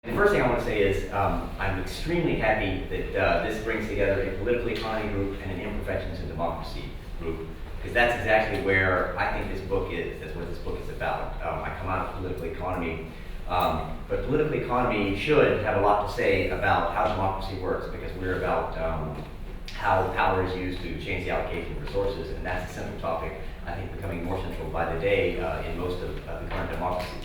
The first thing I want to say is I'm extremely happy that this brings together a political economy group and an imperfections in democracy group, because that's exactly where I think this book is. That's what this book is about. I come out of political economy, but political economy should have a lot to say about how democracy works, because we're about how power is used to change the allocation of resources, and that's a central topic, I think, becoming more central by the day in most of the current democracies.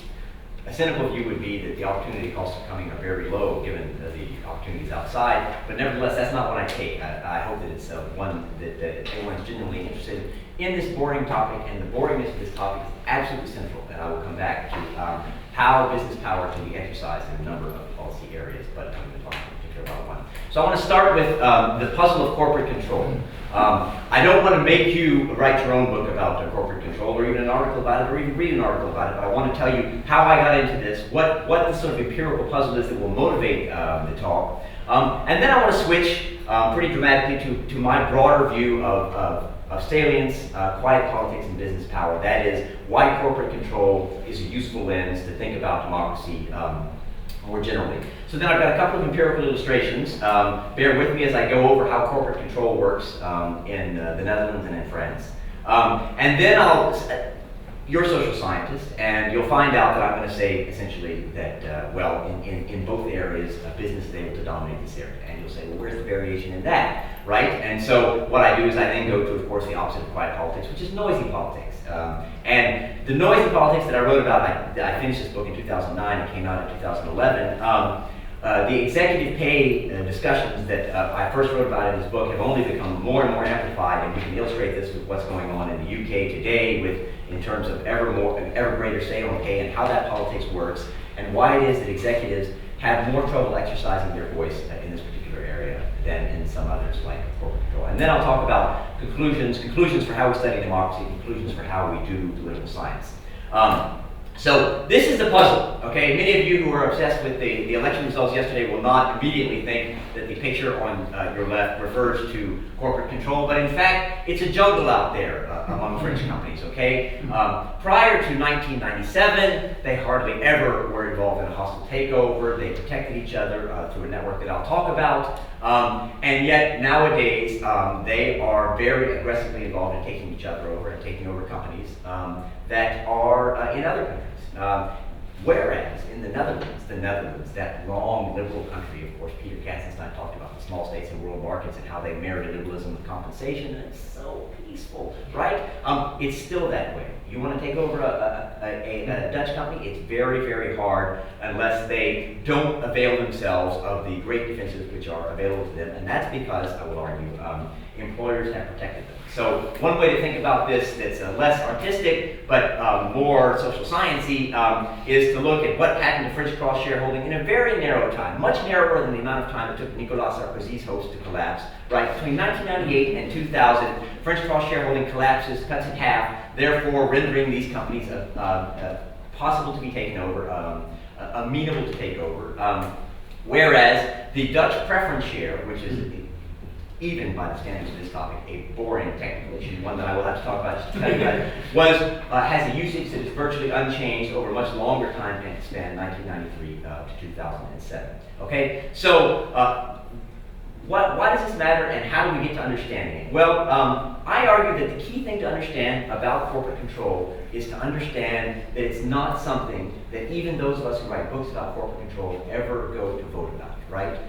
A cynical view would be that the opportunity costs of coming are very low given the opportunities outside, but nevertheless, that's not what I take. I hope that it's one that everyone's genuinely interested in this boring topic, and the boringness of this topic is absolutely central, and I will come back to how business power can be exercised in a number of policy areas, but I'm going to talk in particular about one. So I want to start with the puzzle of corporate control. I don't want to make you write your own book about corporate control, or even an article about it, or even read an article about it, but I want to tell you how I got into this, what the sort of empirical puzzle is that will motivate the talk. And then I want to switch pretty dramatically to my broader view of salience, quiet politics, and business power. That is, why corporate control is a useful lens to think about democracy more generally. So then I've got a couple of empirical illustrations. Bear with me as I go over how corporate control works in the Netherlands and in France. And then you're a social scientist, and you'll find out that I'm going to say essentially that, well, in both areas, business is able to dominate this area. And you'll say, well, where's the variation in that, right? And so what I do is I then go to, of course, the opposite of quiet politics, which is noisy politics. And the noisy politics that I wrote about, I finished this book in 2009, it came out in 2011. The executive pay discussions that I first wrote about in this book have only become more and more amplified, and we can illustrate this with what's going on in the UK today in terms of ever greater say on pay and how that politics works, and why it is that executives have more trouble exercising their voice in this particular area than in some others like corporate control. And then I'll talk about conclusions for how we study democracy, conclusions for how we do political science. So this is the puzzle, okay? Many of you who are obsessed with the election results yesterday will not immediately think that the picture on your left refers to corporate control, but in fact, it's a jungle out there among French companies, okay? Prior to 1997, they hardly ever were involved in a hostile takeover. They protected each other through a network that I'll talk about. And yet, nowadays, they are very aggressively involved in taking each other over and taking over companies that are in other countries. Whereas in the Netherlands, that long liberal country, of course, Peter Katzenstein talked about the small states and world markets and how they married liberalism with compensation, and it's so peaceful, right? It's still that way. You want to take over a Dutch company, it's very, very hard unless they don't avail themselves of the great defenses which are available to them, and that's because, I will argue, employers have protected them. So one way to think about this that's less artistic but more social sciencey is to look at what happened to French cross-shareholding in a very narrow time, much narrower than the amount of time it took Nicolas Sarkozy's host to collapse. Right, between 1998 and 2000, French cross-shareholding collapses, cuts in half, therefore rendering these companies possible to be taken over, amenable to take over. Whereas the Dutch preference share, which is even by the standards of this topic, a boring technical issue, one that I will have to talk about just a bit, has a usage that is virtually unchanged over a much longer time span, 1993 to 2007. Okay, so why does this matter, and how do we get to understanding it? Well, I argue that the key thing to understand about corporate control is to understand that it's not something that even those of us who write books about corporate control ever go to vote about, right?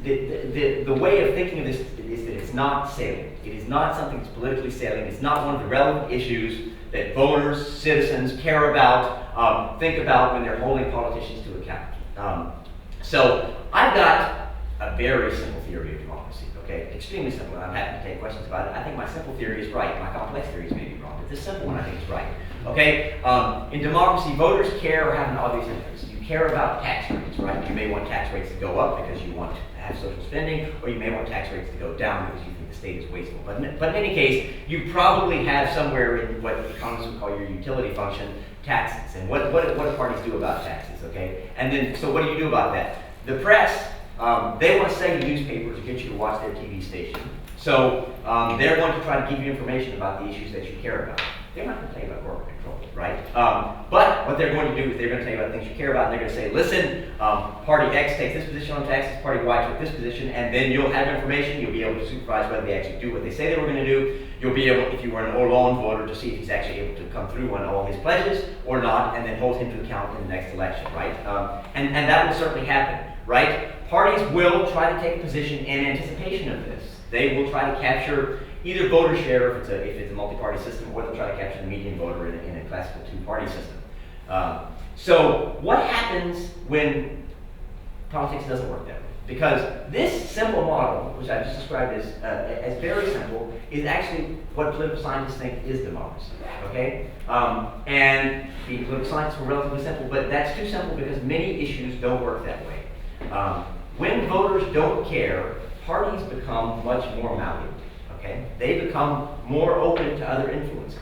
The way of thinking of this is that it's not salient. It is not something that's politically salient. It's not one of the relevant issues that voters, citizens care about, think about when they're holding politicians to account. So I've got a very simple theory of democracy, okay? Extremely simple, and I'm happy to take questions about it. I think my simple theory is right. My complex theories may be wrong, but this simple one I think is right, okay? In democracy, voters care or have an obvious interest. You care about tax rates, right? You may want tax rates to go up because you want to have social spending, or you may want tax rates to go down because you think the state is wasteful. But in any case, you probably have somewhere in what economists would call your utility function, taxes. And what do parties do about taxes, okay? And then, so what do you do about that? The press, they want to sell you newspapers to get you to watch their TV station. So they're going to try to give you information about the issues that you care about. They're not going to tell you about corporate control. right? But what they're going to do is they're going to tell you about things you care about, and they're going to say, listen, party X takes this position on taxes, party Y took this position, and then you'll have information, you'll be able to supervise whether they actually do what they say they were going to do. You'll be able, if you were an Hollande voter, to see if he's actually able to come through on all his pledges or not, and then hold him to account in the next election, right? And that will certainly happen, right? Parties will try to take a position in anticipation of this. They will try to capture either voter share if it's a multi-party system, or they'll try to capture the median voter in a classical two-party system. So what happens when politics doesn't work that way? Because this simple model, which I just described as very simple, is actually what political scientists think is democracy, okay? And the political scientists were relatively simple, but that's too simple because many issues don't work that way. When voters don't care, parties become much more malleable, okay? They become more open to other influences.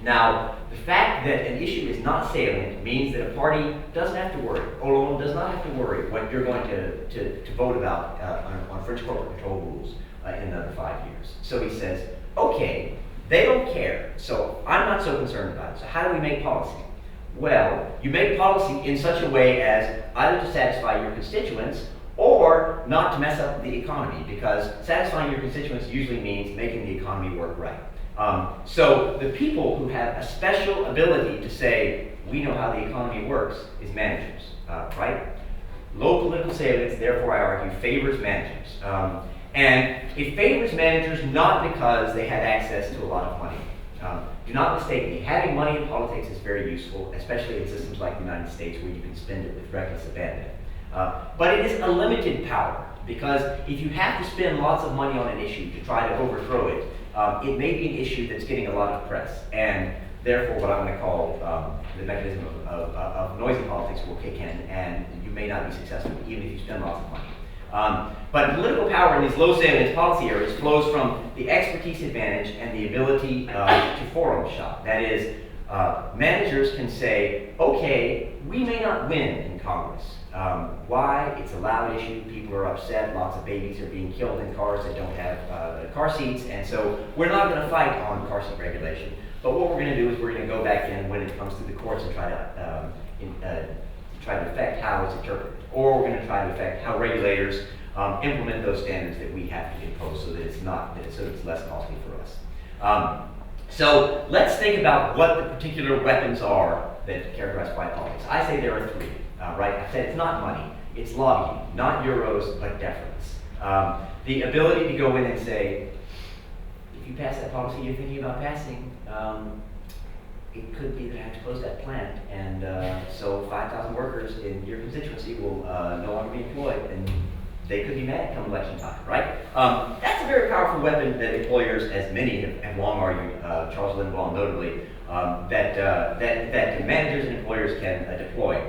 Now, the fact that an issue is not salient means that a party doesn't have to worry. Hollande does not have to worry what you're going to vote about on French corporate control rules in another 5 years. So he says, okay, they don't care, so I'm not so concerned about it. So how do we make policy? Well, you make policy in such a way as either to satisfy your constituents or not to mess up the economy, because satisfying your constituents usually means making the economy work right. So the people who have a special ability to say, we know how the economy works, is managers, right? Low political salience, therefore I argue, favors managers. And it favors managers not because they have access to a lot of money. Do not mistake me, having money in politics is very useful, especially in systems like the United States where you can spend it with reckless abandon. But it is a limited power, because if you have to spend lots of money on an issue to try to overthrow it, it may be an issue that's getting a lot of press, and therefore what I'm going to call the mechanism of noisy politics will kick in, and you may not be successful even if you spend lots of money. But political power in these low salience policy areas flows from the expertise advantage and the ability to forum shop. That is, managers can say, okay, we may not win in Congress. Why? It's a loud issue, people are upset, lots of babies are being killed in cars that don't have car seats, and so we're not going to fight on car seat regulation. But what we're going to do is we're going to go back in when it comes to the courts and try to affect how it's interpreted. Or we're going to try to affect how regulators implement those standards that we have to impose so that it's less costly for us. So let's think about what the particular weapons are that characterize quiet politics. I say there are three. Right? I said it's not money, it's lobbying, not euros, but deference. The ability to go in and say, if you pass that policy you're thinking about passing, it could be that I have to close that plant, and so 5,000 workers in your constituency will no longer be employed, and they could be mad come election time, right? That's a very powerful weapon that employers, as many have long argued, Charles Lindblom notably, that managers and employers can deploy.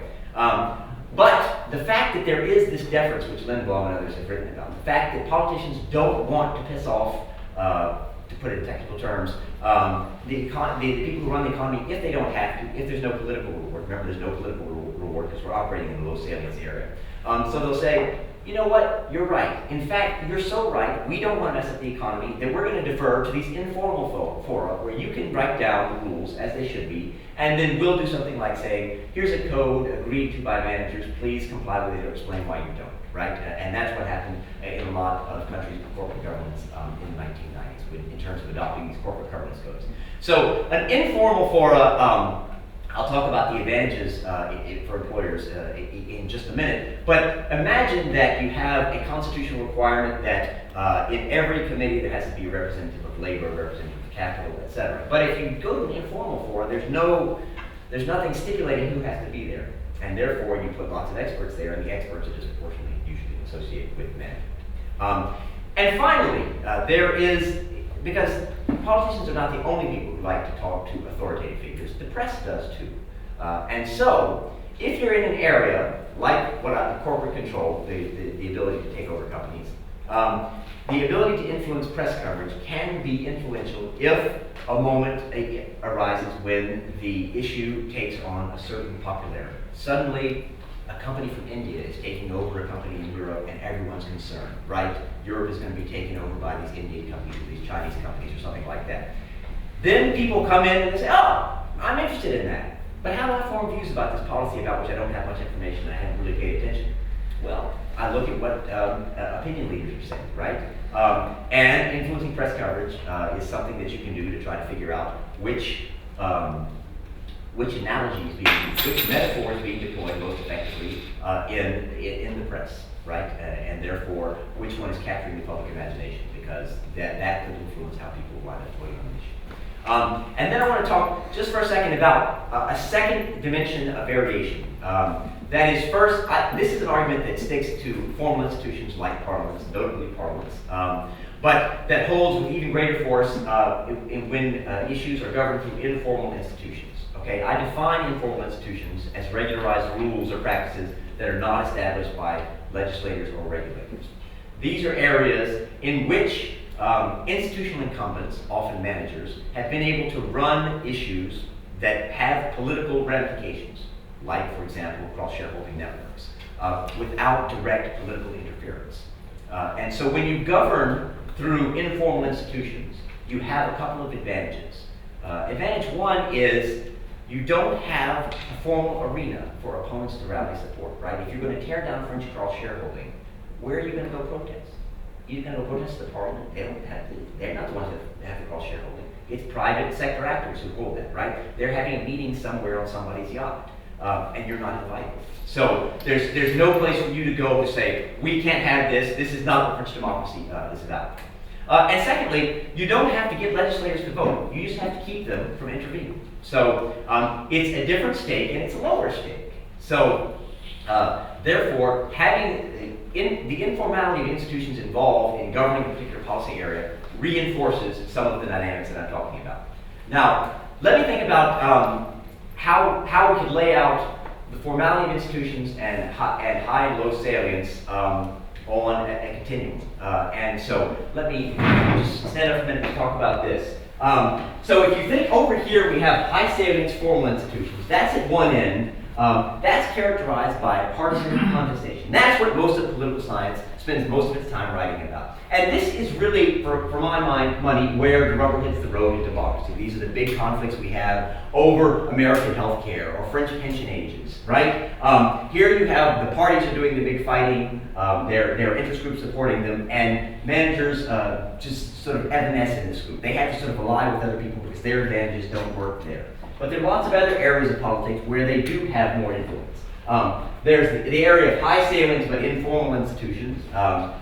But the fact that there is this deference, which Lindblom and others have written about, the fact that politicians don't want to piss off, to put it in technical terms, the people who run the economy, if they don't have to, if there's no political reward. Remember, there's no political reward because we're operating in the low salience area. So they'll say, you know what, you're right. In fact, you're so right, we don't want to mess up the economy, then we're going to defer to these informal fora where you can write down the rules as they should be, and then we'll do something like saying, here's a code agreed to by managers, please comply with it or explain why you don't, right? And that's what happened in a lot of countries with corporate governance in the 1990s in terms of adopting these corporate governance codes. So an informal fora, I'll talk about the advantages for employers in just a minute, but imagine that you have a constitutional requirement that in every committee there has to be a representative of labor, a representative of capital, etc. But if you go to an informal forum, there's nothing stipulating who has to be there, and therefore you put lots of experts there, and the experts are disproportionately usually associated with management. And finally, because politicians are not the only people who like to talk to authoritative figures, the press does too. And so, if you're in an area like corporate control, the ability to take over companies, the ability to influence press coverage can be influential if a moment arises when the issue takes on a certain popularity. Suddenly, a company from India is taking over a company in Europe and everyone's concerned, right? Europe is going to be taken over by these Indian companies or these Chinese companies or something like that. Then people come in and they say, oh, I'm interested in that. But how do I form views about this policy about which I don't have much information and I haven't really paid attention? Well, I look at what opinion leaders are saying, right? And influencing press coverage is something that you can do to try to figure out which analogy is being used, which metaphor is being deployed most effectively in the press, right? And therefore, which one is capturing the public imagination, because that could influence how people wind up voting on the issue. And then I want to talk just for a second about a second dimension of variation. That is, first, this is an argument that sticks to formal institutions like parliaments, notably parliaments, but that holds with even greater force when issues are governed through informal institutions. Okay, I define informal institutions as regularized rules or practices that are not established by legislators or regulators. These are areas in which institutional incumbents, often managers, have been able to run issues that have political ramifications, like, for example, cross-shareholding networks, without direct political interference. And so when you govern through informal institutions, you have a couple of advantages. Advantage one is you don't have a formal arena for opponents to rally support, right? If you're going to tear down French cross-shareholding, where are you going to go protest? You're going to go protest the parliament? They're not the ones that have the cross-shareholding. It's private sector actors who hold that, right? They're having a meeting somewhere on somebody's yacht, and you're not invited. So there's no place for you to go to say, we can't have this, this is not what French democracy is about. And secondly, you don't have to get legislators to vote. You just have to keep them from intervening. So it's a different stake and it's a lower stake. So therefore, having the informality of institutions involved in governing a particular policy area reinforces some of the dynamics that I'm talking about. Now, let me think about how we could lay out the formality of institutions and high and low salience on a continuum. And so let me just stand up a minute and talk about this. So if you think over here we have high salience formal institutions, that's at one end. That's characterized by partisan contestation. That's what most of political science spends most of its time writing about. And this is really, for my money, where the rubber hits the road in democracy. These are the big conflicts we have over American health care or French pension ages, right? Here you have the parties are doing the big fighting, their interest groups supporting them, and managers just sort of evanesce in this group. They have to sort of ally with other people because their advantages don't work there. But there are lots of other areas of politics where they do have more influence. There's the area of high salience but informal institutions,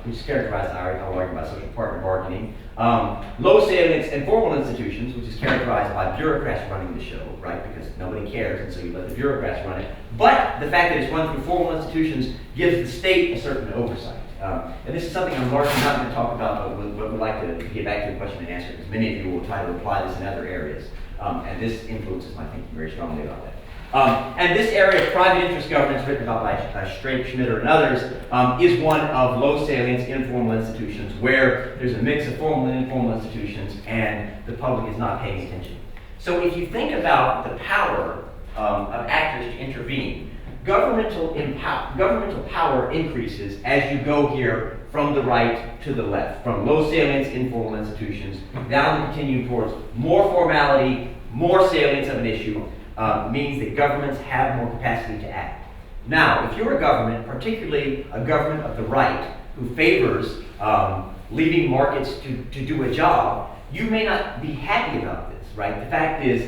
which is characterized, I'll argue, by social partner bargaining. Low salience and formal institutions, which is characterized by bureaucrats running the show, right? Because nobody cares, and so you let the bureaucrats run it. But the fact that it's run through formal institutions gives the state a certain oversight. And this is something I'm largely not going to talk about, but would like to get back to the question and answer, because many of you will try to apply this in other areas. And this influences my thinking very strongly about that. And this area of private interest governance, written about by Straight, Schmitter, and others, is one of low salience informal institutions where there's a mix of formal and informal institutions and the public is not paying attention. So if you think about the power of actors to intervene, governmental power increases as you go here from the right to the left, from low salience informal institutions down the continuum towards more formality, more salience of an issue, means that governments have more capacity to act. Now, if you're a government, particularly a government of the right, who favors leaving markets to do a job, you may not be happy about this, right? The fact is,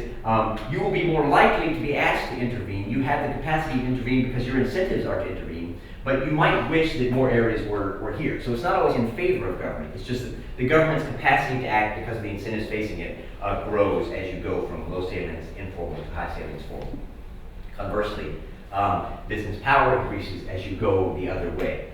you will be more likely to be asked to intervene. You have the capacity to intervene because your incentives are to intervene, but you might wish that more areas were here. So it's not always in favor of government. It's just that the government's capacity to act because of the incentives facing it grows as you go from low salience informal to high salience formal. Conversely, business power increases as you go the other way.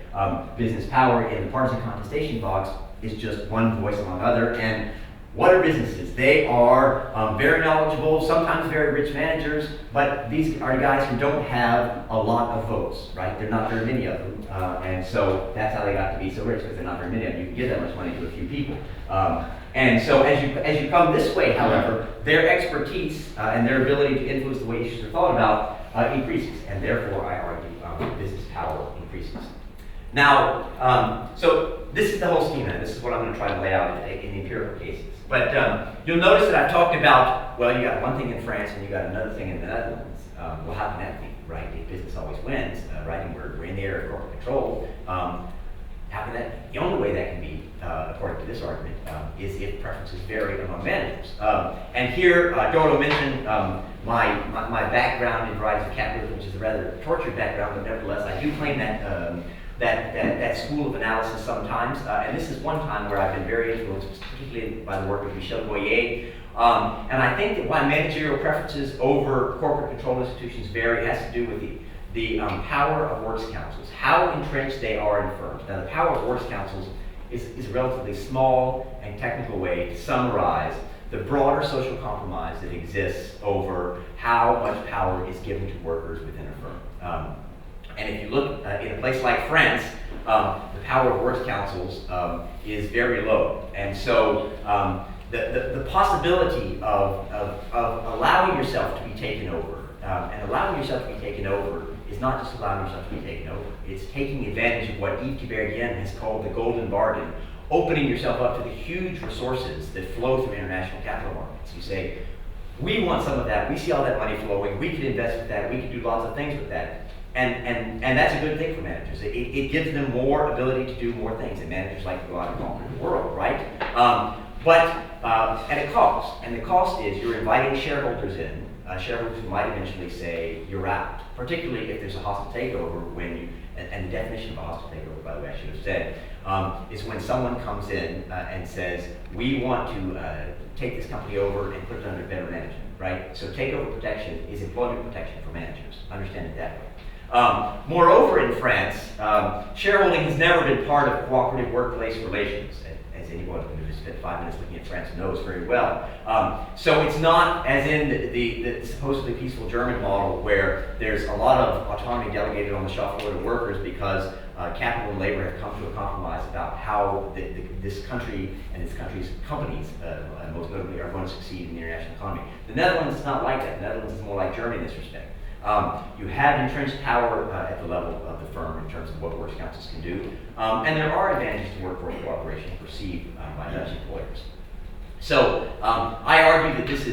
Business power in the partisan contestation box is just one voice among other. And what are businesses? They are very knowledgeable, sometimes very rich managers, but these are guys who don't have a lot of votes, right? There are not very many of them, and so that's how they got to be so rich, because there are not very many of them. You can give that much money to a few people. And so as you come this way, however, their expertise and their ability to influence the way issues are thought about increases, and therefore I argue business power increases. Now, so this is the whole schema. This is what I'm going to try to lay out in the empirical cases. But you'll notice that I've talked about, well, you got one thing in France and you got another thing in the Netherlands. Well, how can that be, right? If business always wins, right? And we're in the area of corporate control. How can that? The only way that can be, according to this argument, is if preferences vary among managers. And here, Dodo mentioned my background in varieties of capitalism, which is a rather tortured background, but nevertheless, I do claim that that school of analysis sometimes. And this is one time where I've been very influenced, particularly by the work of Michel Boyer. And I think that why managerial preferences over corporate control institutions vary has to do with the power of works councils, how entrenched they are in firms. Now, the power of works councils is a relatively small and technical way to summarize the broader social compromise that exists over how much power is given to workers within a firm. And if you look in a place like France, the power of works councils is very low. And so the possibility of allowing yourself to be taken over, and allowing yourself to be taken over is not just allowing yourself to be taken over, it's taking advantage of what Yves Tiberghien has called the golden bargain, opening yourself up to the huge resources that flow through international capital markets. You say, we want some of that, we see all that money flowing, we could invest with that, we could do lots of things with that. And that's a good thing for managers. It gives them more ability to do more things, and managers like to go out and conquer the world, right? But at a cost, and the cost is you're inviting shareholders in, shareholders who might eventually say you're out, particularly if there's a hostile takeover and the definition of a hostile takeover, by the way, I should have said, is when someone comes in and says, we want to take this company over and put it under better management, right? So takeover protection is employment protection for managers. Understand it that way. Moreover, in France, shareholding has never been part of cooperative workplace relations, as anyone who has spent 5 minutes looking at France knows very well. So it's not as in the supposedly peaceful German model where there's a lot of autonomy delegated on the shop floor to workers because capital and labor have come to a compromise about how this country and this country's companies, most notably, are going to succeed in the international economy. The Netherlands is not like that. The Netherlands is more like Germany in this respect. You have entrenched power at the level of the firm in terms of what works councils can do, and there are advantages to workforce cooperation perceived by Dutch employers. So I argue that this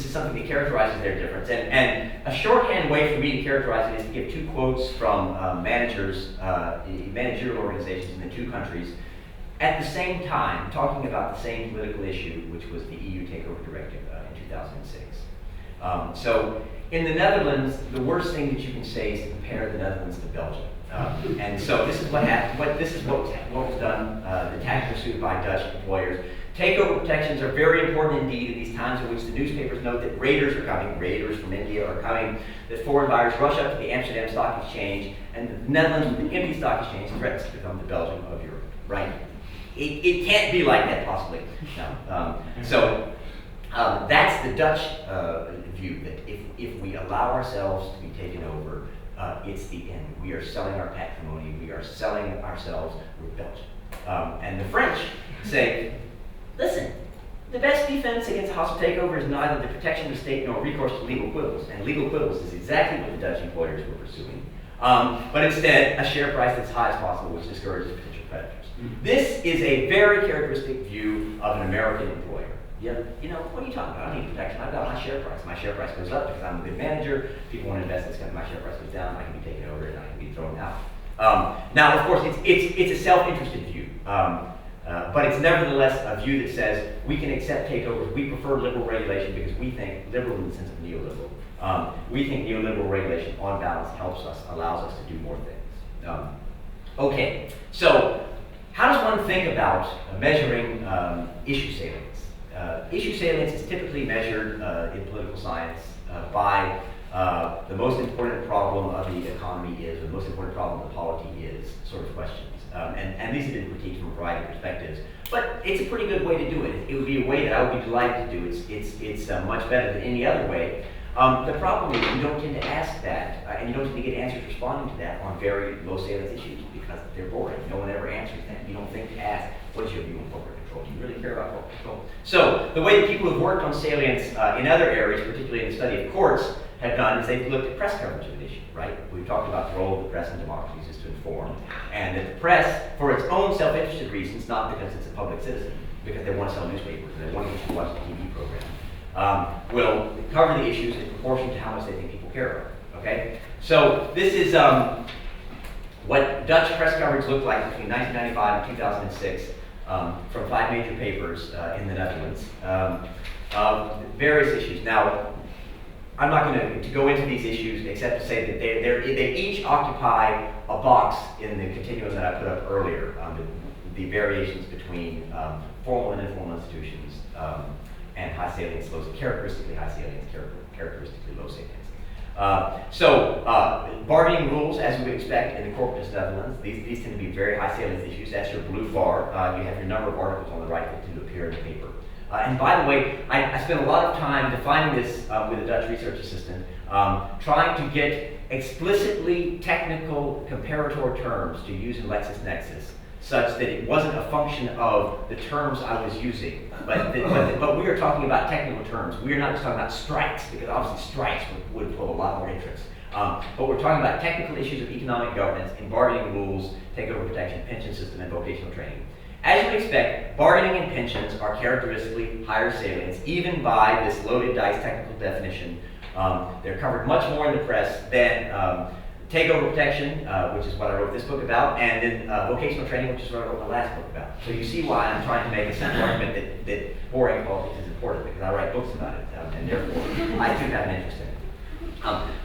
is something that characterizes their difference, and a shorthand way for me to characterize it is to give 2 quotes from managerial organizations in the 2 countries at the same time talking about the same political issue, which was the EU Takeover Directive in 2006. So in the Netherlands, the worst thing that you can say is to compare the Netherlands to Belgium. And so this is what happened. This is what was done. The tax pursued by Dutch employers. Takeover protections are very important indeed in these times in which the newspapers note that raiders are coming. Raiders from India are coming. That foreign buyers rush up to the Amsterdam Stock Exchange, and the Netherlands, with the empty stock exchange, threatens to become the Belgium of Europe. Right? It can't be like that possibly. No. So that's the Dutch view, that if we allow ourselves to be taken over, it's the end. We are selling our patrimony, we are selling ourselves, we're Belgium. And the French say, listen, the best defense against a hostile takeover is neither the protection of the state nor recourse to legal quibbles. And legal quibbles is exactly what the Dutch employers were pursuing. But instead, a share price that's high as possible, which discourages potential predators. This is a very characteristic view of an American employer. Yeah, what are you talking about? I need protection. I've got my share price. My share price goes up because I'm a good manager. People want to invest in this company. My share price goes down. I can be taken over and I can be thrown out. Now, of course, it's a self-interested view, but it's nevertheless a view that says we can accept takeovers. We prefer liberal regulation because we think liberal in the sense of neoliberal. We think neoliberal regulation, on balance, helps us, allows us to do more things. Okay, so how does one think about measuring issue salience? Issue salience is typically measured in political science by the most important problem of the economy is, or the most important problem of the polity is, sort of questions. And these have been critiqued from a variety of perspectives. But it's a pretty good way to do it. It would be a way that I would be delighted to do. It's much better than any other way. The problem is you don't tend to ask that, and you don't tend to get answers responding to that on very low salience issues because they're boring. No one ever answers that. You don't think to ask, what is your view on corporate control? Do you really care about corporate control? So the way that people who've worked on salience in other areas, particularly in the study of courts, have done is they've looked at press coverage of an issue, right? We've talked about the role of the press in democracies is to inform, and that the press, for its own self-interested reasons, not because it's a public citizen, because they want to sell newspapers and they want you to watch the TV program, will cover the issues in proportion to how much they think people care about it, okay? So this is what Dutch press coverage looked like between 1995 and 2006 from 5 major papers in the Netherlands. Various issues. Now, I'm not going to go into these issues except to say that they each occupy a box in the continuum that I put up earlier, the variations between formal and informal institutions and high salience, characteristically high salience, characteristically low salience. Bargaining rules, as we would expect in the corporatist Netherlands, these tend to be very high salience issues. That's your blue bar. You have your number of articles on the right that tend to appear in the paper. And by the way, I spent a lot of time defining this with a Dutch research assistant, trying to get explicitly technical comparator terms to use in LexisNexis, such that it wasn't a function of the terms I was using, but we are talking about technical terms. We are not just talking about strikes, because obviously strikes would pull a lot more interest. But we're talking about technical issues of economic governance, bargaining rules, takeover protection, pension system, and vocational training. As you would expect, bargaining and pensions are characteristically higher salience, even by this loaded dice technical definition. They're covered much more in the press than takeover protection, which is what I wrote this book about, and then vocational training, which is what I wrote my last book about. So you see why I'm trying to make a simple argument that boring politics is important, because I write books about it, and therefore I do have an interest in it.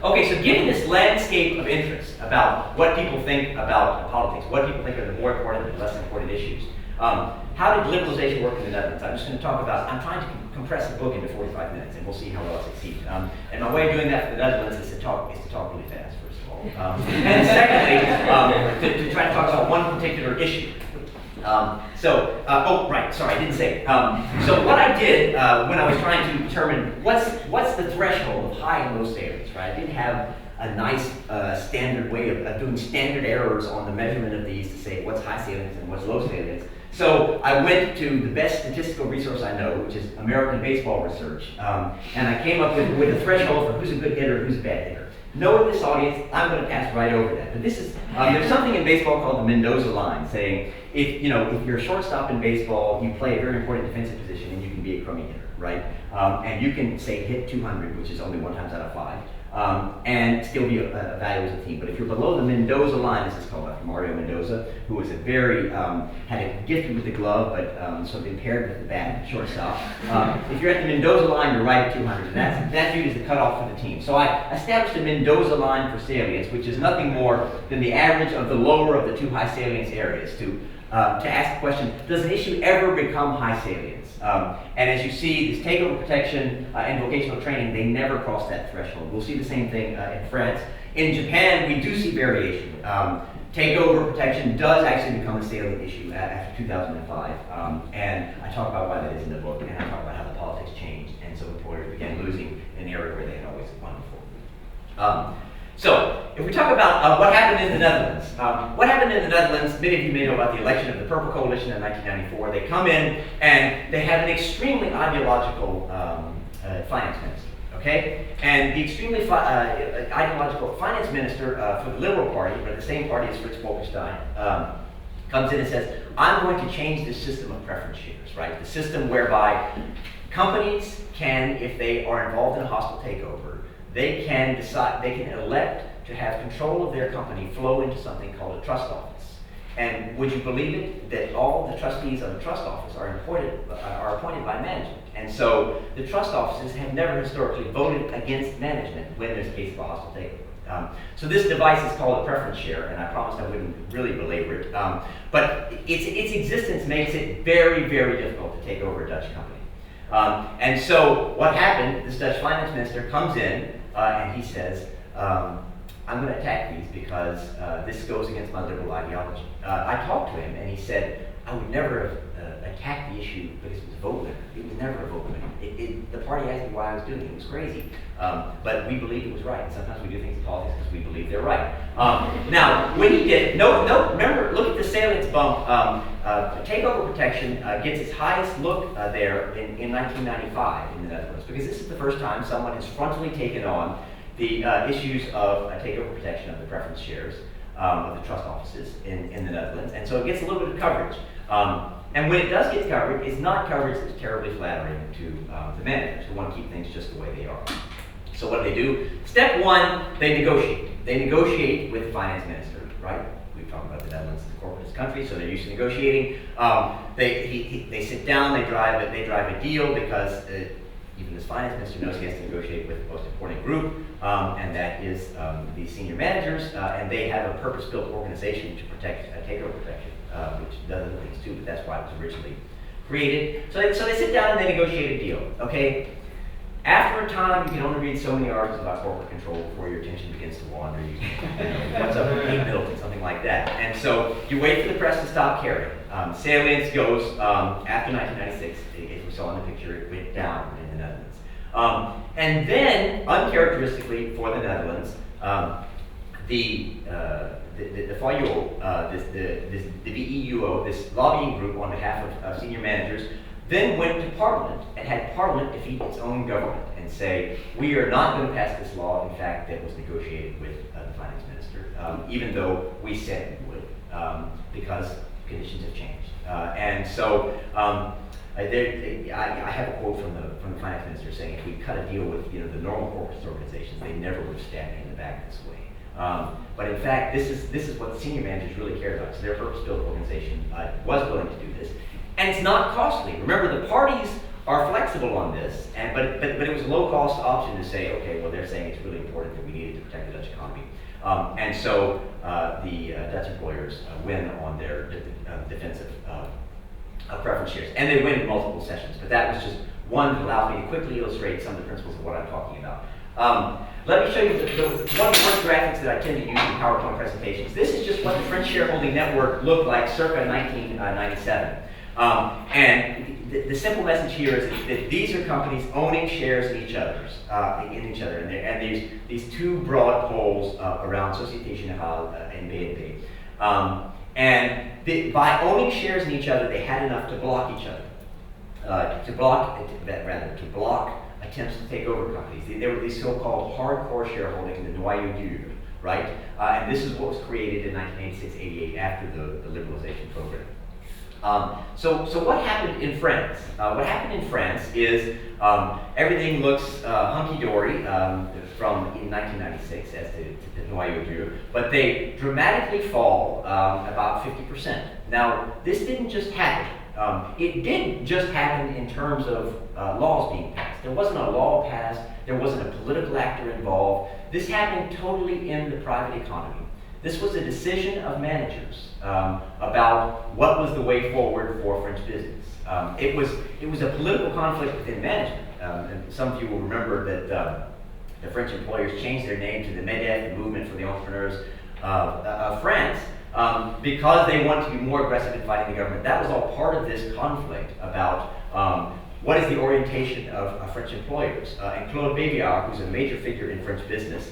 Okay, so given this landscape of interest about what people think about politics, what people think are the more important and less important issues, how did liberalization work in the Netherlands? I'm just going to talk about, I'm trying to compress the book into 45 minutes, and we'll see how well I succeed. And my way of doing that for the Netherlands is to talk really fast, first of all. And secondly, to try to talk about one particular issue. Oh, right, sorry, I didn't say. So what I did when I was trying to determine what's the threshold of high and low salience, right? I didn't have a nice standard way of doing standard errors on the measurement of these to say what's high salience and what's low salience. So I went to the best statistical resource I know, which is American baseball research, and I came up with a threshold for who's a good hitter, who's a bad hitter. Knowing this audience, I'm going to pass right over that. But this is there's something in baseball called the Mendoza line, saying if you're a shortstop in baseball, you play a very important defensive position, and you can be a crummy hitter, right? And you can say hit 200, which is only 1 times out of 5. And still be a value as a team. But if you're below the Mendoza line, this is called after Mario Mendoza, who was a very, had a gift with the glove, but sort of impaired with the bat, shortstop. If you're at the Mendoza line, you're right at 200, and that's viewed as the cutoff for the team. So I established a Mendoza line for salience, which is nothing more than the average of the lower of the 2 high salience areas to ask the question, does an issue ever become high salience? And as you see, this takeover protection and vocational training, they never cross that threshold. We'll see the same thing in France. In Japan, we do see variation. Takeover protection does actually become a salient issue after 2005. And I talk about why that is in the book, and I talk about how the politics changed, and so employers began losing an area where they had always won before. So, if we talk about what happened in the Netherlands, many of you may know about the election of the Purple Coalition in 1994. They come in and they have an extremely ideological finance minister, okay? And the extremely ideological finance minister for the Liberal Party, or the same party as Fritz Bolkestein, comes in and says, I'm going to change the system of preference shares, right? The system whereby companies can, if they are involved in a hostile takeover, they can elect to have control of their company flow into something called a trust office. And would you believe it, that all the trustees of the trust office are appointed by management. And so the trust offices have never historically voted against management when there's a case of a hostile takeover. So this device is called a preference share, and I promised I wouldn't really belabor it. But its existence makes it very, very difficult to take over a Dutch company. And so what happened, this Dutch finance minister comes in and he says, I'm going to attack these because this goes against my liberal ideology. I talked to him and he said, I would never have attacked the issue because it was a vote winner. It was never a vote winner. The party asked me why I was doing it. It was crazy. But we believed it was right. Sometimes we do things in politics because we believe they're right. Now, when he did, remember, look at the salience bump. Takeover protection gets its highest look there in 1995 in the Netherlands, because this is the first time someone has frontally taken on the issues of takeover protection of the preference shares of the trust offices in the Netherlands, and so it gets a little bit of coverage. And when it does get coverage, it's not coverage that's terribly flattering to the managers who want to keep things just the way they are. So what do? Step one, they negotiate. They negotiate with the finance minister, right? We've talked about the Netherlands as a corporatist country, so they're used to negotiating. They sit down, they drive a deal because even this finance minister knows he has to negotiate with the most important group, and that is the senior managers, and they have a purpose-built organization to protect takeover protection, which does other things too, but that's why it was originally created. So they sit down and they negotiate a deal, okay? After a time, you can only read so many articles about corporate control before your attention begins to wander. What's up with Kate Middleton, something like that. And so you wait for the press to stop caring. Salience goes, after 1996, as we saw in the picture, it went down in the Netherlands. And then, uncharacteristically for the Netherlands, the FIUO, the VEUO, this lobbying group on behalf of senior managers, then went to Parliament and had Parliament defeat its own government and say, we are not going to pass this law, in fact, that was negotiated with the finance minister, even though we said we would, because conditions have changed. And so I have a quote from the finance minister saying, if we cut a deal with the normal corporate organizations, they never would have stabbed me in the back this way. But in fact, this is what the senior managers really cared about. So their purpose-built organization was willing to do this. And it's not costly. Remember, the parties are flexible on this, but it was a low-cost option to say, okay, well, they're saying it's really important that we need it to protect the Dutch economy. And so the Dutch employers win on their defensive preference shares. And they win in multiple sessions, but that was just one that allows me to quickly illustrate some of the principles of what I'm talking about. Let me show you one of the first graphics that I tend to use in PowerPoint presentations. This is just what the French shareholding network looked like circa 1997. And the simple message here is that these are companies owning shares in each other, and there's these two broad poles around Société Générale and BNP. And by owning shares in each other, they had enough to block each other, to block attempts to take over companies. There were these so-called hardcore shareholding, the noyau dur, right? And this is what was created in 1986-88 after the liberalization program. So what happened in France? What happened in France is everything looks hunky-dory from in 1996 as to the noyau dur, but they dramatically fall about 50%. Now, this didn't just happen. It did just happen in terms of laws being passed. There wasn't a law passed. There wasn't a political actor involved. This happened totally in the private economy. This was a decision of managers about what was the way forward for French business. It was a political conflict within management. And some of you will remember that the French employers changed their name to the MEDEF, the Movement for the Entrepreneurs of France, because they wanted to be more aggressive in fighting the government. That was all part of this conflict about what is the orientation of French employers. And Claude Bébiard, who's a major figure in French business,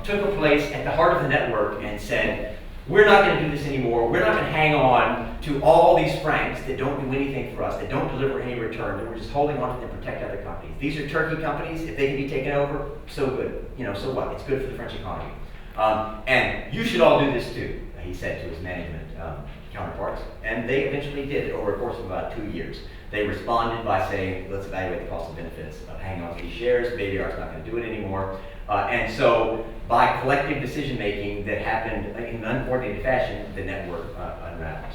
took a place at the heart of the network and said, we're not going to do this anymore. We're not going to hang on to all these francs that don't do anything for us, that don't deliver any return, that we're just holding on to them to protect other companies. These are Turkey companies. If they can be taken over, so good. So what? It's good for the French economy. And you should all do this too, he said to his management counterparts. And they eventually did it over a course of about 2 years. They responded by saying, let's evaluate the cost and benefits of hanging on to these shares. Bébiard's not going to do it anymore. And so by collective decision making that happened in an uncoordinated fashion, the network unravels.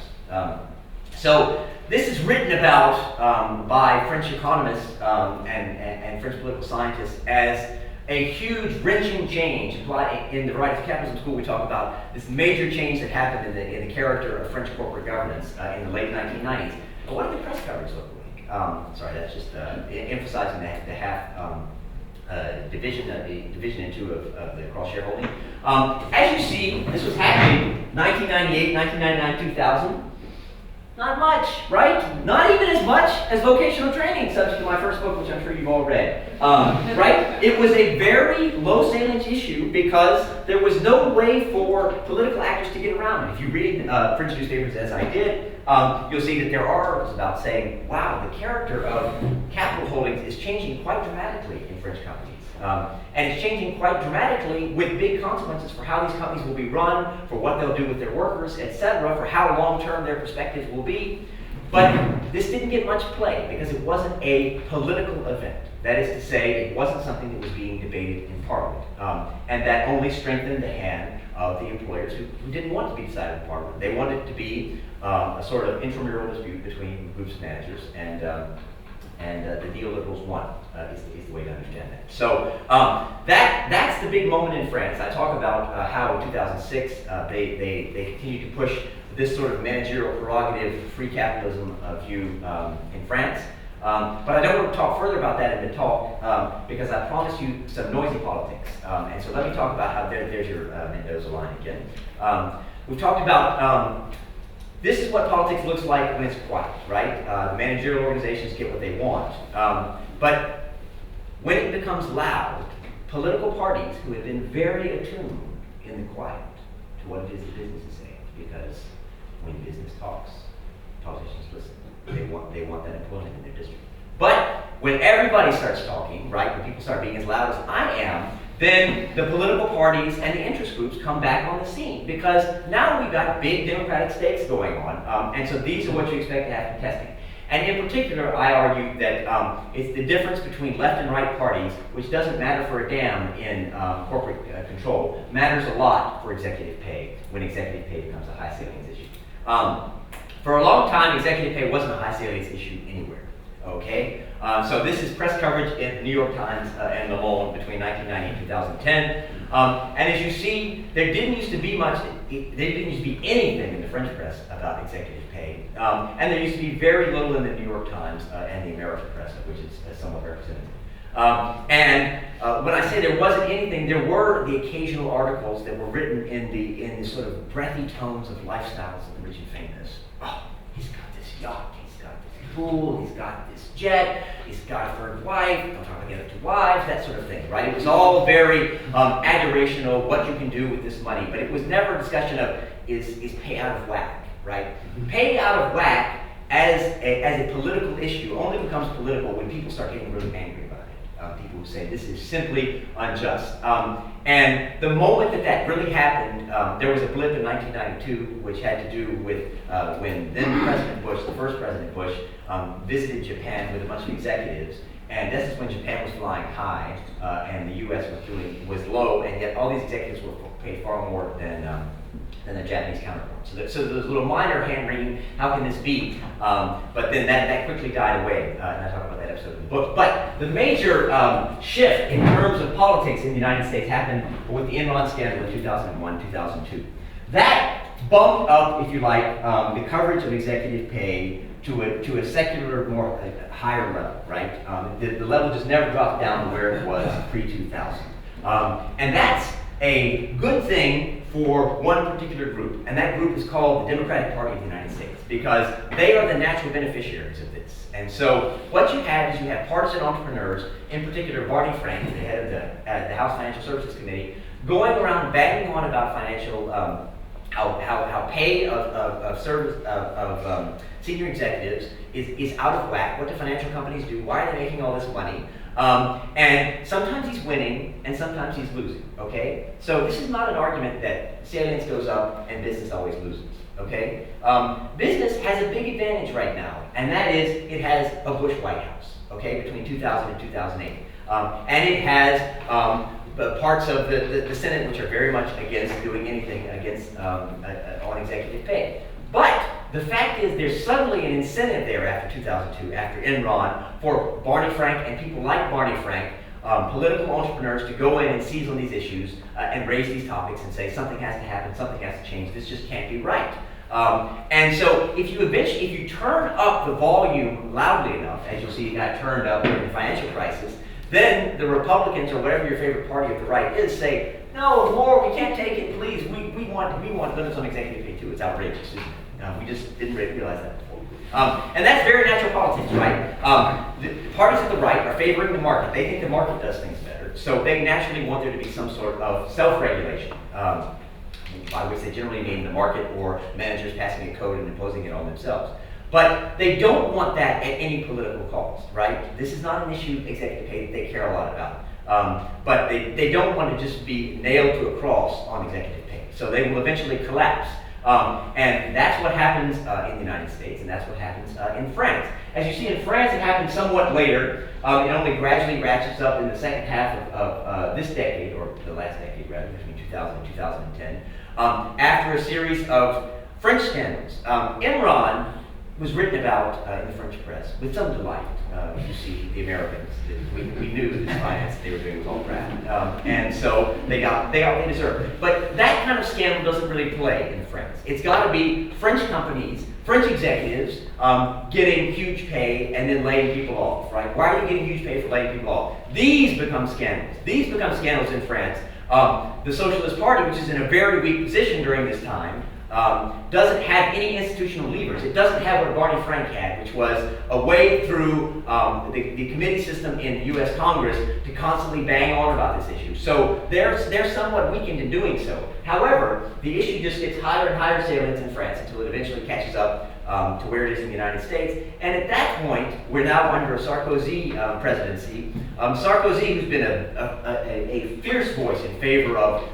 So this is written about by French economists and French political scientists as a huge wrenching change. In the Right of Capitalism School, we talk about this major change that happened in the character of French corporate governance in the late 1990s. But what did the press coverage look like? Sorry, that's just emphasizing the half division into of the cross-shareholding. As you see, this was happening 1998, 1999, 2000. Not much, right? Not even as much as vocational training, subject to my first book, which I'm sure you've all read. Right? It was a very low salience issue because there was no way for political actors to get around it. If you read French newspapers as I did, you'll see that there are articles about saying, wow, the character of capital holdings is changing quite dramatically in French companies. And it's changing quite dramatically with big consequences for how these companies will be run, for what they'll do with their workers, etc., for how long-term their perspectives will be. But this didn't get much play because it wasn't a political event. That is to say, it wasn't something that was being debated in Parliament. And that only strengthened the hand of the employers who didn't want to be decided in Parliament. They wanted it to be a sort of intramural dispute between groups of managers, and the neoliberals won, is the way to understand that. So that's the big moment in France. I talk about how in 2006 they continued to push this sort of managerial prerogative, free capitalism view in France. But I don't want to talk further about that in the talk because I promised you some noisy politics. And so let me talk about how there's your Mendoza line again. We've talked about this is what politics looks like when it's quiet, right? The managerial organizations get what they want. But when it becomes loud, political parties who have been very attuned in the quiet to what it is that business is saying, because when business talks, politicians listen. They want that employment in their district. But when everybody starts talking, right, when people start being as loud as I am, then the political parties and the interest groups come back on the scene, because now we've got big democratic stakes going on, and so these are what you expect to have contesting. And in particular, I argue that it's the difference between left and right parties, which doesn't matter for a damn in corporate control, matters a lot for executive pay when executive pay becomes a high salience issue. For a long time, executive pay wasn't a high salience issue anywhere, okay? So this is press coverage in the New York Times and Le Monde between 1990 and 2010. And as you see, there didn't used to be much, there didn't used to be anything in the French press about executive pay. And there used to be very little in the New York Times and the American press, which is somewhat representative. When I say there wasn't anything, there were the occasional articles that were written in the sort of breathy tones of lifestyles of the rich and famous. Oh, he's got this yacht, he's got this pool, he's got this jet, he's got a third wife, don't talk about the other two wives, that sort of thing, right? It was all very adorational, what you can do with this money, but it was never a discussion of is pay out of whack, right? Pay out of whack as a political issue only becomes political when people start getting really angry about it. People who say this is simply unjust. And the moment that really happened, there was a blip in 1992 which had to do with when then President Bush, the first President Bush, visited Japan with a bunch of executives. And this is when Japan was flying high and the US was low, and yet all these executives were paid far more than their Japanese counterparts. So there's a little minor hand-wringing, how can this be? But then that quickly died away, and I talk about that episode in the book. But the major shift in terms of politics in the United States happened with the Enron scandal in 2001, 2002. That bumped up, if you like, the coverage of executive pay to a secular, more higher level, right? The level just never dropped down to where it was pre-2000. And that's a good thing for one particular group, and that group is called the Democratic Party of the United States, because they are the natural beneficiaries of this. And so what you have is you have partisan entrepreneurs, in particular Barney Frank, the head of the House Financial Services Committee, going around banging on about financial, how pay of senior executives is out of whack. What do financial companies do? Why are they making all this money? And sometimes he's winning, and sometimes he's losing, okay? So this is not an argument that salience goes up and business always loses, okay? Business has a big advantage right now, and that is it has a Bush White House, okay, between 2000 and 2008. And it has parts of the Senate which are very much against doing anything against on executive pay. But the fact is there's suddenly an incentive there after 2002, after Enron, for Barney Frank and people like Barney Frank, political entrepreneurs, to go in and seize on these issues and raise these topics and say something has to happen, something has to change, this just can't be right. And so if you turn up the volume loudly enough, as you'll see it got turned up during the financial crisis, then the Republicans, or whatever your favorite party of the right is, say, no, more, we can't take it, please, we want limits on executive pay too, it's outrageous, isn't it? We just didn't realize that before. And that's very natural politics, right? The parties at the right are favoring the market. They think the market does things better. So they naturally want there to be some sort of self-regulation, by which they generally mean the market or managers passing a code and imposing it on themselves. But they don't want that at any political cost, right? This is not an issue, executive pay, that they care a lot about. But they don't want to just be nailed to a cross on executive pay. So they will eventually collapse. And that's what happens in the United States, and that's what happens in France. As you see in France, it happens somewhat later. It only gradually ratchets up in the second half of this decade, or the last decade rather, between 2000 and 2010, after a series of French scandals. Enron was written about in the French press with some delight. You see, the Americans, we knew that the finance they were doing was all crap, and so they got what they deserved. But that kind of scandal doesn't really play in France. It's got to be French companies, French executives getting huge pay and then laying people off, right? Why are you getting huge pay for laying people off? These become scandals. These become scandals in France. The Socialist Party, which is in a very weak position during this time, doesn't have any institutional levers. It doesn't have what Barney Frank had, which was a way through the committee system in the U.S. Congress to constantly bang on about this issue. So they're somewhat weakened in doing so. However, the issue just gets higher and higher salience in France until it eventually catches up to where it is in the United States. And at that point, we're now under a Sarkozy presidency. Sarkozy, who's been a fierce voice in favor of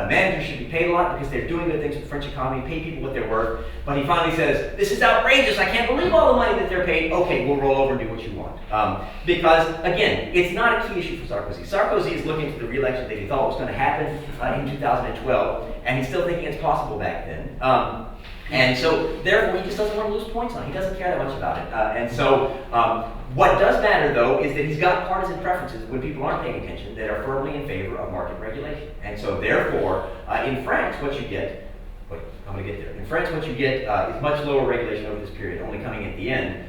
managers should be paid a lot because they're doing good things with the French economy, pay people what they're worth. But he finally says, this is outrageous, I can't believe all the money that they're paid. Okay, we'll roll over and do what you want. Because, again, it's not a key issue for Sarkozy. Sarkozy is looking for the re-election that he thought was going to happen in 2012, and he's still thinking it's possible back then. And so, therefore, he just doesn't want to lose points on it. He doesn't care that much about it. And so, what does matter, though, is that he's got partisan preferences when people aren't paying attention that are firmly in favor of market regulation. And so, therefore, in France, what you get, I'm going to get there. In France, what you get is much lower regulation over this period, only coming at the end.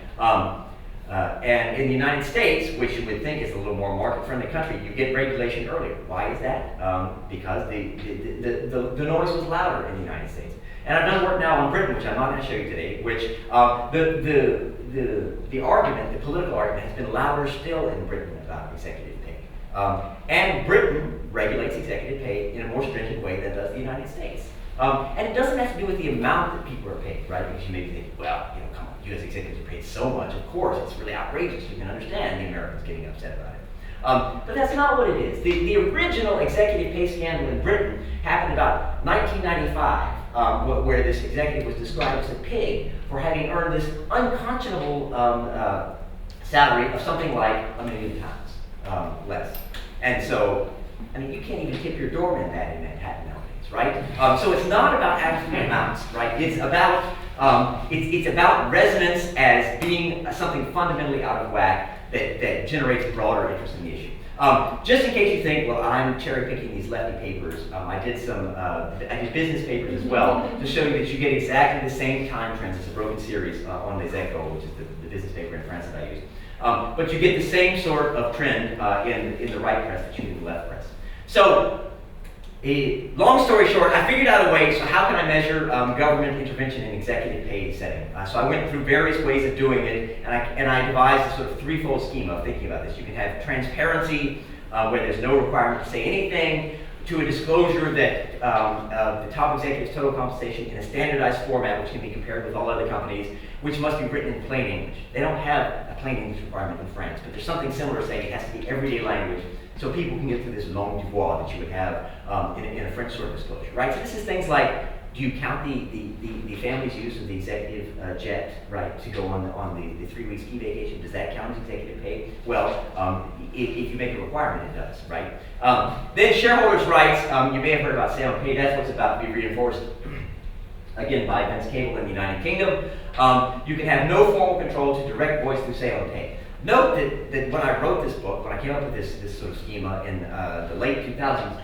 And in the United States, which you would think is a little more market-friendly country, you get regulation earlier. Why is that? Because the noise was louder in the United States. And I've done work now on Britain, which I'm not going to show you today, which the argument, the political argument, has been louder still in Britain about executive pay. And Britain regulates executive pay in a more stringent way than does the United States. And it doesn't have to do with the amount that people are paid, right? Because you may be thinking, well, come on, U.S. executives are paid so much, of course, it's really outrageous. You can understand the Americans getting upset about it. But that's not what it is. The original executive pay scandal in Britain happened about 1995. Where this executive was described as a pig for having earned this unconscionable salary of something like £1 million less. And so, I mean, you can't even tip your doorman that in Manhattan nowadays, right? So it's not about absolute amounts, right? It's about resonance as being something fundamentally out of whack that generates broader interest in the issue. Just in case you think, well, I'm cherry picking these lefty papers, I did business papers as well to show you that you get exactly the same time trends as a broken series on Les Echos, which is the business paper in France that I use. But you get the same sort of trend in the right press that you do in the left press. So, long story short, I figured out a way, so how can I measure government intervention in executive pay setting? So I went through various ways of doing it, and I devised a sort of threefold schema of thinking about this. You can have transparency, where there's no requirement to say anything, to a disclosure that the top executive's total compensation in a standardized format, which can be compared with all other companies, which must be written in plain English. They don't have a plain English requirement in France, but there's something similar saying it has to be everyday language, so people can get through this long devoir that you would have in a French sort of disclosure, right? So this is things like, do you count the family's use of the executive jet, right, to go on the 3-week ski vacation? Does that count as executive pay? Well, if you make a requirement, it does, right? Then shareholders' rights, you may have heard about say on pay. That's what's about to be reinforced, again, by Vince Cable in the United Kingdom. You can have no formal control to direct voice through say on pay. Note that when I wrote this book, when I came up with this sort of schema in the late 2000s,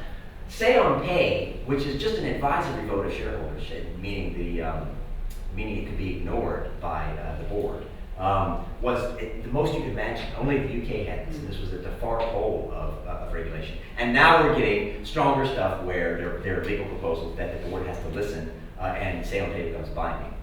say on pay, which is just an advisory vote of shareholders, meaning it could be ignored by the board, was the most you could imagine. Only the UK had this, and this was at the far pole of regulation. And now we're getting stronger stuff where there are legal proposals that the board has to listen, and say on pay becomes binding.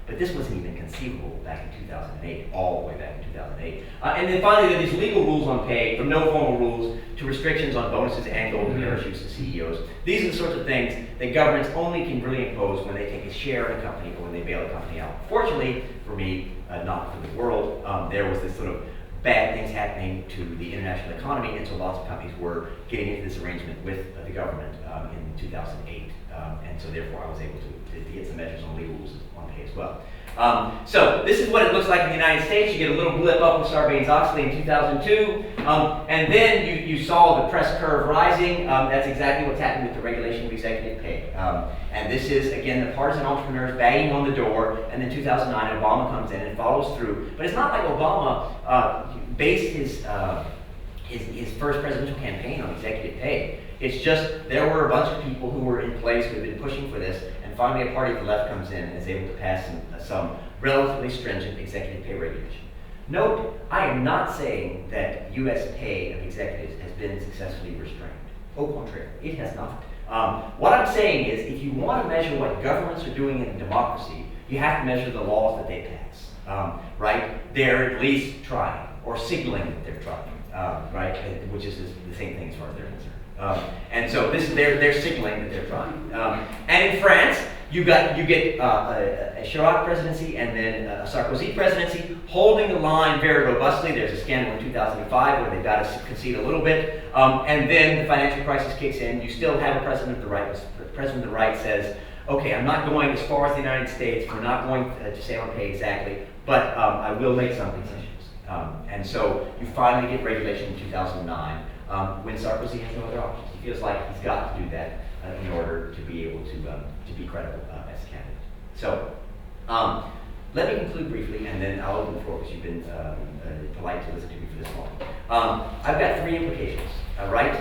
But this wasn't even conceivable back in 2008, all the way back in 2008. And then finally, there are these legal rules on pay, from no formal rules to restrictions on bonuses and golden parachutes to CEOs. These are the sorts of things that governments only can really impose when they take a share in a company or when they bail a company out. Fortunately, for me, not for the world, there was this sort of bad things happening to the international economy, and so lots of companies were getting into this arrangement with the government in 2008, and so therefore I was able to get some measures on legal rules on pay as well. So this is what it looks like in the United States. You get a little blip up with Sarbanes-Oxley in 2002, and then you saw the press curve rising. That's exactly what's happened with the regulation of executive pay. And this is, again, the partisan entrepreneurs banging on the door, and then 2009, Obama comes in and follows through. But it's not like Obama based his first presidential campaign on executive pay. It's just there were a bunch of people who were in place who had been pushing for this, and finally a party of the left comes in and is able to pass some relatively stringent executive pay regulation. Note, I am not saying that U.S. pay of executives has been successfully restrained. Au contraire, it has not. What I'm saying is, if you want to measure what governments are doing in a democracy, you have to measure the laws that they pass, right? They're at least trying, or signaling that they're trying, right? Which is the same thing as far as they're concerned. And so they're signaling that they're trying. And in France, you get a Chirac presidency and then a Sarkozy presidency holding the line very robustly. There's a scandal in 2005 where they've got to concede a little bit, and then the financial crisis kicks in. You still have a president of the right. The president of the right says, okay, I'm not going as far as the United States. We're not going to say on pay exactly, but I will make some concessions. And so you finally get regulation in 2009 when Sarkozy has no other options. He feels like he's got to do that in order to be able to be credible as a candidate. So let me conclude briefly, and then I'll open the floor because you've been polite to listen to me for this long. I've got three implications, right?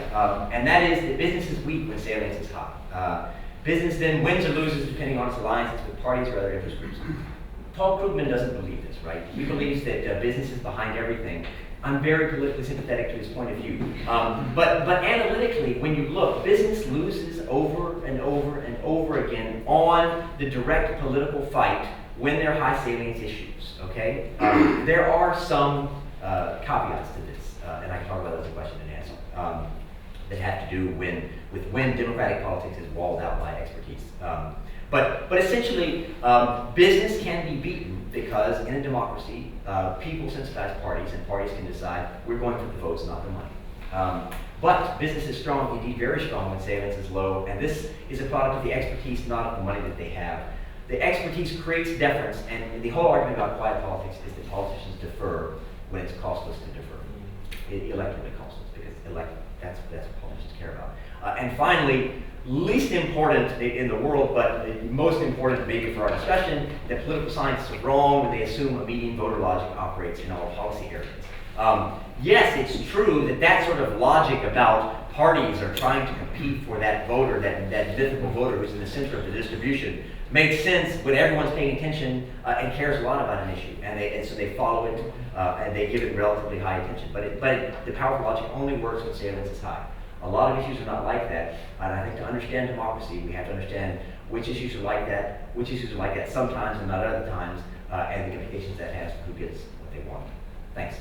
And that is that business is weak when salience is high. Business then wins or loses depending on its alliances with parties or other interest groups. Paul Krugman doesn't believe this, right? He believes that business is behind everything. I'm very politically sympathetic to his point of view. But analytically, when you look, business loses over and over and over again on the direct political fight when there are high salience issues, okay? There are some caveats to this, and I can talk about those in question and answer, that have to do with when democratic politics is walled out by expertise. But essentially, business can be beaten because in a democracy, people sensitize parties, and parties can decide we're going for the votes, not the money. But business is strong, indeed very strong, when salience is low, and this is a product of the expertise, not of the money that they have. The expertise creates deference, and the whole argument about quiet politics is that politicians defer when it's costless to defer. Electorally costless, because that's what politicians care about. And finally, least important in the world, but most important maybe for our discussion, that political scientists are wrong when they assume a median voter logic operates in all policy areas. Yes, it's true that that sort of logic about parties are trying to compete for that voter, that mythical voter who's in the center of the distribution, makes sense when everyone's paying attention and cares a lot about an issue, and so they follow it and they give it relatively high attention. But the powerful logic only works when salience is high. A lot of issues are not like that, and I think to understand democracy, we have to understand which issues are like that, sometimes and not other times, and the implications that has for who gets what they want. Thanks.